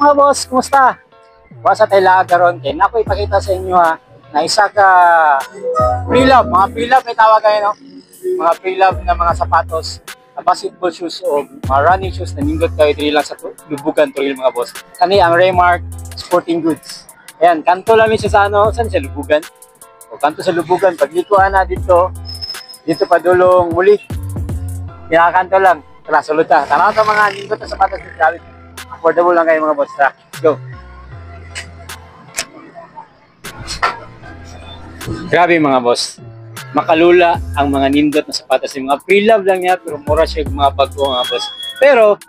mga boss, kumusta? Wasa tayo lahat karon kay nako ipakita sa inyo na isa ka pre-love, mga pre-love may tawag kayo no? Mga pre-love na mga sapatos, basketball shoes o mga running shoes na nindot kayo diri lang sa Lubugan Trail mga boss. Kani ang Raymark Sporting Goods. Ayan, kanto lang siya sa ano, saan siya Lubugan? O kanto sa Lubugan, paglikuan na dito pa dulong muli. Kinakanto lang. Tara, sulod ta. Tanaw sa mga nindot na sapatos ni David. Affordable lang kayo mga boss. Tara, let's go. Grabe mga boss. Makalula ang mga nindot na sapatos. Yung mga pre-love lang niya, pero mura siya yung mga bago mga boss. Pero,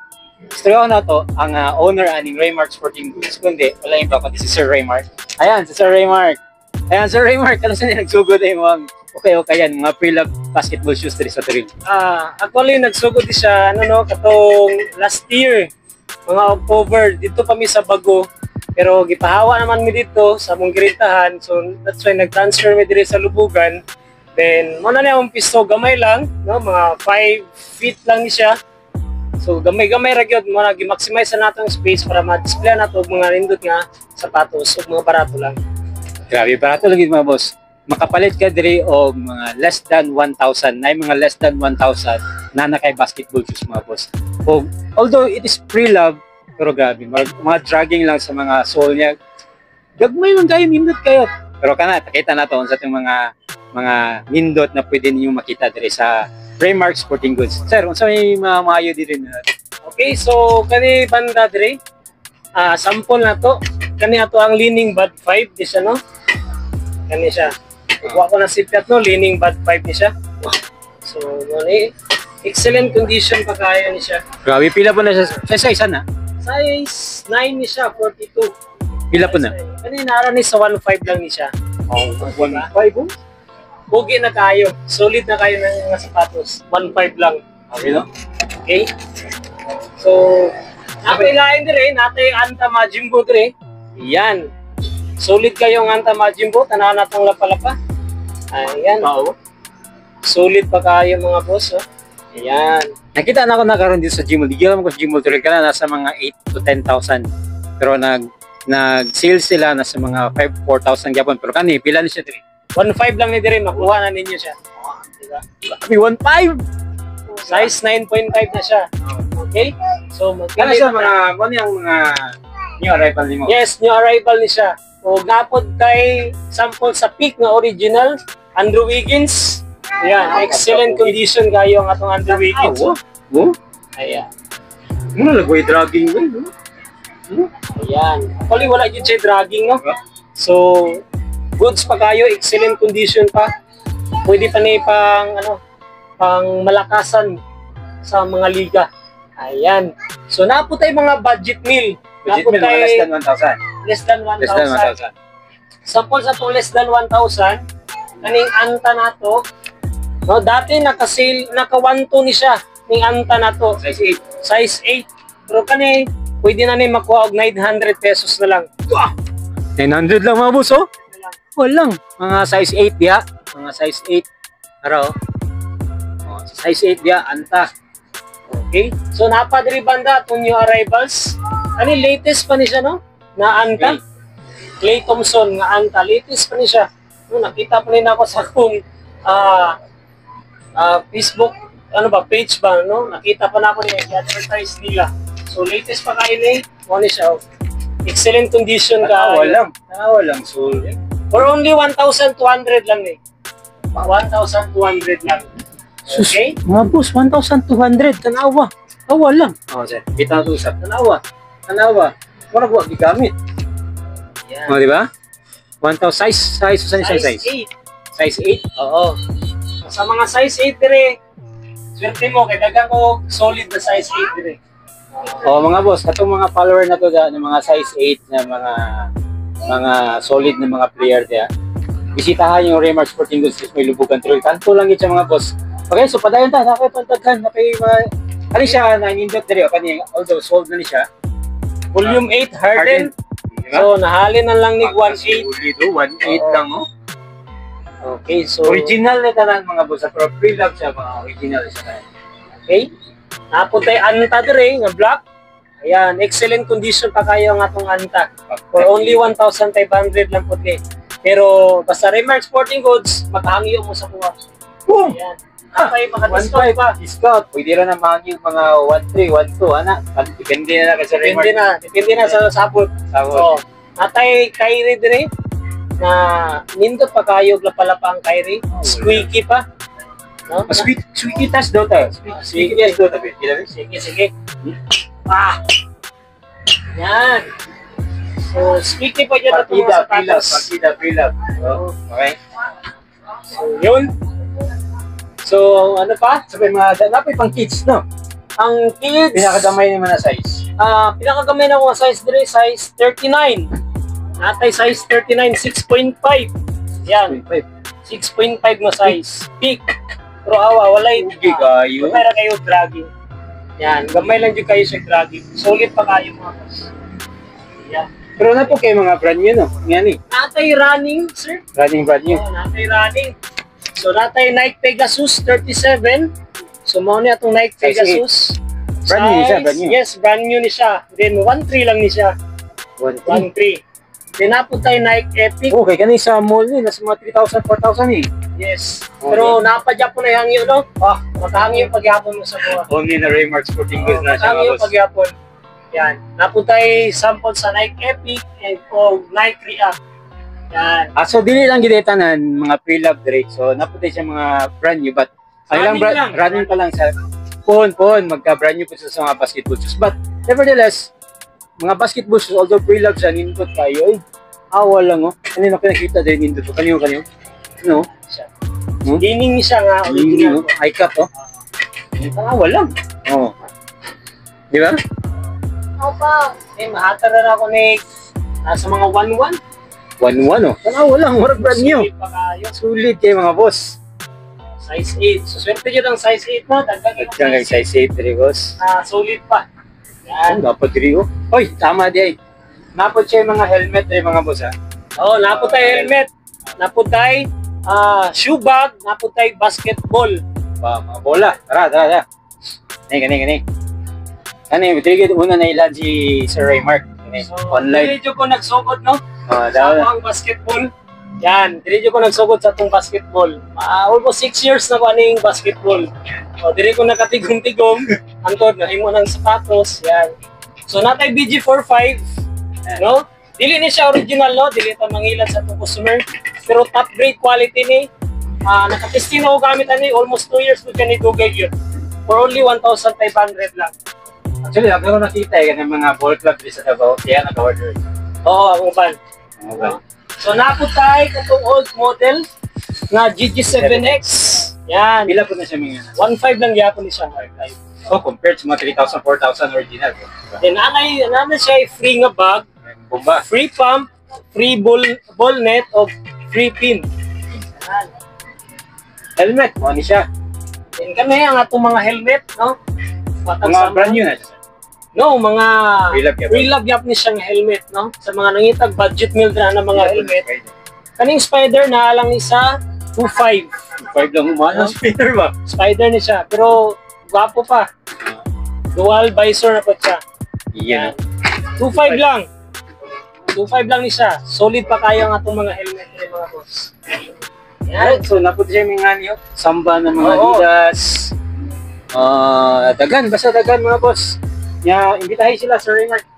istorya na to, ang owner aning Raymark Sporting Goods. Kundi, wala yung kundi si Sir Raymark. Ayan, si Sir Raymark. Ayan, Sir Raymark, ano saan yung nagsugod ay mga okay yan, mga pre-love basketball shoes dito sa trail? Actually, nagsugod siya, katong last year, mga October, dito kami sa Bago. Pero gipahawa naman mi dito sa mong girintahan, so that's why nag-transfer mi dito sa Lubugan. Then, muna na yung pisto, gamay lang, mga 5 feet lang ni siya. So, gamay-gamay ra gyud, muna gi-maximize na natong space para ma-display na to mga nindot nga sapatos, ug mga barato lang. Grabe, barato lang mga boss. Makapalit ka diri og mga less than 1,000, na mga less than 1,000 na nakay basketball shoes mga boss. O, although it is pre-love, pero grabe, mga dragging lang sa mga sole niya. Gagmay lang kayo, nindot kayo. Pero kana, pakita na to sa itong mga nindot na pwede niyo makita diri sa Raymark Sporting Goods. Sir, unsa may mga maayo diri na? Okay, so kani banda diri, sample na to. Kani ato ang Leaning Bad 5 di siya, no? Kani siya. Kuha ko na sipyat, no? Leaning Bad 5 ni siya. So, excellent condition pa kaya ni siya. Grabe, pila po na siya. Sa size na? Size 9 ni siya, 42. Pila po na? Kani nara ni sa 1.5 lang ni siya. Oh, 1.5 po? Bugi na kayo. Solid na kayo ng mga sapatos. 1.5 lang. Okay, no? Okay? So, napilain dire, natay Anta Majimbo dire. Yan. Solid kayong Anta Majimbo, tanahan natong lapalapa. Ayan. Oo. Solid pa kayo mga boss, oh. Ayan. Nakita na ako nakaroon dito sa Gmall. Di ko sa Gmall Trail ka na nasa mga 8 to 10,000. Pero nag-sale sila nasa mga 4,000 gyapon. Pero kani pila ni siya diri? 1.5 lang ni dire, makuha na ninyo siya. Diba? Kami 1.5. Size 9.5 na siya. Okay? So Kana siya mga ano yung mga new arrival nimo? Yes, new arrival ni siya. O gapod kay sample sa peak na original Andrew Wiggins. Ayan, excellent condition kayo ang atong Andrew Wiggins. Oh? Ayan. Muna lagway dragging mo, no? Ayan. Actually, wala yun siya dragging, no? So, goods pa kayo, excellent condition pa. Pwede pa na pang malakasan sa mga liga. Ayan. So, napo tayo mga budget meal. Budget meal, less than 1,000. Less than 1,000. Sample sa to less than 1,000. Kaning Anta na to. No, dati naka-sale, naka-1.2 ni siya. Ning Anta na to. Size 8. Size 8. Pero kani, pwede na ni makuha og 900 pesos na lang. 900 lang mga boss, oh? Walang. Mga size 8 diya. Mga size 8. Ara, oh. Size 8 diya, Anta. Okay? So, napadiri banda itong new arrivals. Kani, latest pa ni siya, no? Na Anta. Okay. Clay Thompson nga Anta. Latest pa ni siya. No, nakita pa rin ako sa akong Facebook, page ba, no? Nakita pa na ako niya, i-advertise nila. So, latest pa kayo ni, ni siya. Excellent condition ka. Walang. So, for only 1,200 lang eh. 1,200 lang. Okay? Mga boss, 1,200. Tanawa. Tawa lang. Sir. Kita to usap. Tanawa. Mura ko gigamit. Yan. Di ba? 1,000 size. Saan siya size? 8. Size 8? Oo. Sa mga size 8 dire, swerte mo, kay dagang ko solid na size 8 dire. Mga boss, katong mga follower na to ng mga size 8 na mga solid na mga player diya. Bisitahan yung Raymark Sporting Goods sa may Lubugan Trail. Kanto lang yun sa mga boss. Okay, so padayon ta, nakipantaghan, ano siya, nanindot dire, although sold na ni siya. Volume 8 hardened. So, nahalin na lang ni 1.8. 1.8 lang, oh. Okay, so... Original na tanan mga boss. Pero pre-love siya, mga original siya. Okay. Napunta yung Anta dire, nga black. Ayan, excellent condition pa kayo ang atong anta. For only 1,500 lang po ni. Pero basta Remark Sporting Goods, makahangyo mo sa kuha. Boom! Ayan. Kapay, maka-discount pa. Discount. Pwede rin naman yung mga 1.3, 1.2, ana. Depende na kasi Depende na. Depende na sa sabot. So, natay Kyrie dire na nindot pa kayo lapalapa ang Kyrie. Squeaky pa. No? Sweetie tas daw tayo. Sweetie tas daw tayo. Sige, sige. Ah! Yan. So, squeaky pa dyan na itong mga sapatos. Partida. Okay. So, yun. So, ano pa? So, may mga napay pang kids, no? Ang kids, Pinakadamay naman na size. pinakagamay na mga size dire, size 39. Natay size 39, 6.5. Yan, 6.5 na size. Big. Pero awa, walay. Big kayo. Gamay lang kayo dragging. Yan, gamay lang dyan kayo sa dragging. Solid pa kayo mga boss. Yan. Pero na po kayo mga brand new, no? Yan eh. Natay running, sir. Brand new. Oh, natay running. So, natay Nike Pegasus 37. So, mao ni atong Nike Size Pegasus. Brand new ni siya, brand new. Yes, brand new ni siya. Then, 1.3 lang ni siya. 1.3. Then, napo tayo Nike Epic. Okay, kanina sa mall ni, nasa mga 3,000, 4,000 eh. Yes. Okay. Pero, napadya po na yung hangyo, no? Makahangyo pagyapon mo sa buha. Only na Remark Sporting Goods na siya, Makahangyo mga boss. pagyapon. Yan. Napo tayo sample sa Nike Epic and Nike React. Yan. So dili lang gid tanan mga pre-love dire. So naputi siya mga brand new but Running lang. running pa lang sa phone magka brand new po sa mga basketball shoes. But nevertheless, mga basketball shoes although pre-love siya nindot kayo. Awal lang oh. Ano na nakita din nindot ko kanyo. No? Siya. Hmm? Dining siya nga. Original. High cut oh. Awal lang. Oh. Di ba? Opa. Eh, mahatara na ako ni nasa mga 1-1. 1-1 oh. Awal lang, murag brand new. Sulit pa kayo. Sulit kayo mga boss. Size 8. So, swerte nyo ng size 8 mo. Dagdag yung Nagkang kay size 8 dire boss. Solid pa. Yan, Yan. dapat diri oh. Hoy, tama di ay. Napod siya yung mga helmet ay mga boss ha. Oh, napod tayo helmet. Napod tayo shoe bag. Napod tayo basketball. Mga bola. Tara. Gani. Kani, diri una na ilan si Sir Raymark. So, Online. Diretso ko nagsugod, no? Ah, Sa daw. ang basketball. Yan, diretso ko nagsugod sa itong basketball. Almost 6 years na ko aning basketball. O, dire ko nakatigom-tigom. Antod, nahimo ng sapatos. Yan. So, natay BG45. No? Dili ni siya original, no? Dili ito mangilan sa itong customer. Pero top grade quality ni. Nakatesting na ko gamit ani. Almost 2 years ko siya ni Google yun. For only 1,500 lang. Actually, ako nakita eh ng mga ball club sa Davao. Kaya naka-order. Oo, akong ban. Okay. So, napod tayo itong old model na GG7X. Yan. Pila po na siya mga 1.5 lang yapon ni siya. So, compared sa mga 3,000, 4,000 original. Then, anay siya ay free nga bag, Bomba. free pump, free ball net, o free pin. Yan. Helmet, mo ni siya. Then, kami ang atong mga helmet, no? Mga brand new na siya. No, mga Pre-love yap. pre-love yap ni siyang helmet, no? Sa mga nangitag budget meal na mga helmet. Kaning Spider na lang isa 2.5. 5 lang umano. Speeder ba? Spider ni siya, pero gwapo pa. Dual visor na po siya. Iyan. 2.5 lang. 2.5 lang ni siya. Solid pa kaya ang atong mga helmet ni mga boss. Yan. So, napunta siya yung mga niyo. Samba ng mga Oo. Adidas. Basta dagan mga boss. Imbitahin sila sa Remark.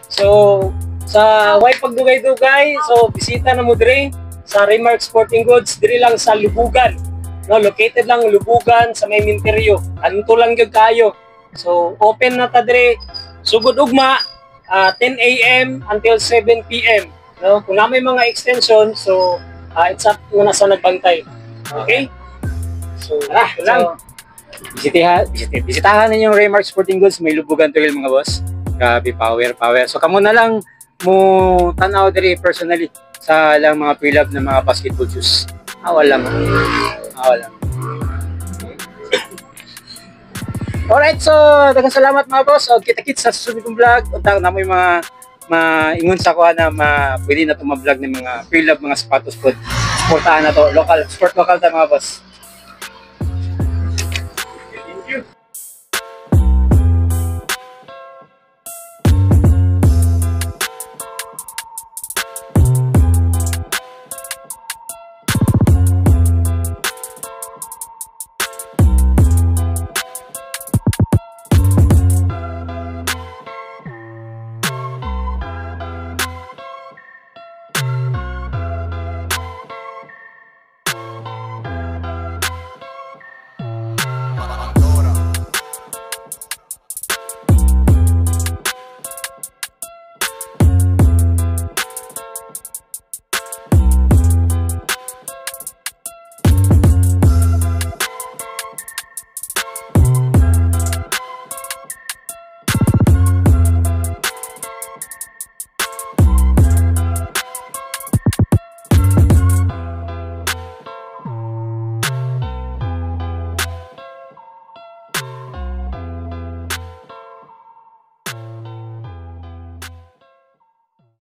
So, sa way pagdugay-dugay, so bisita na mo dire sa Remark Sporting Goods, dire lang sa Lubugan. No, located lang Lubugan sa may Minteryo. Anto lang gyud kayo. So, open na ta dire sugod ugma 10 a.m. until 7 p.m. No, kung na may mga extension, so it's up mo na sa nagbantay. Okay? So, ito lang. Bisitahan ninyo yung Remark Sporting Goods. May lubugan to mga boss. Grabe, power. So, kamo na lang mo tanaw diri personally sa lang mga pre-love ng mga basketball shoes. Awal lang. Alright, so daghang salamat mga boss. Kita-kits sa susunod kong vlog. Unta na mo yung mga maingon sa kuha na pwede na ito ma-vlog ng mga pre-love, mga sapatos po. Supportahan na to. Sport local ta mga boss.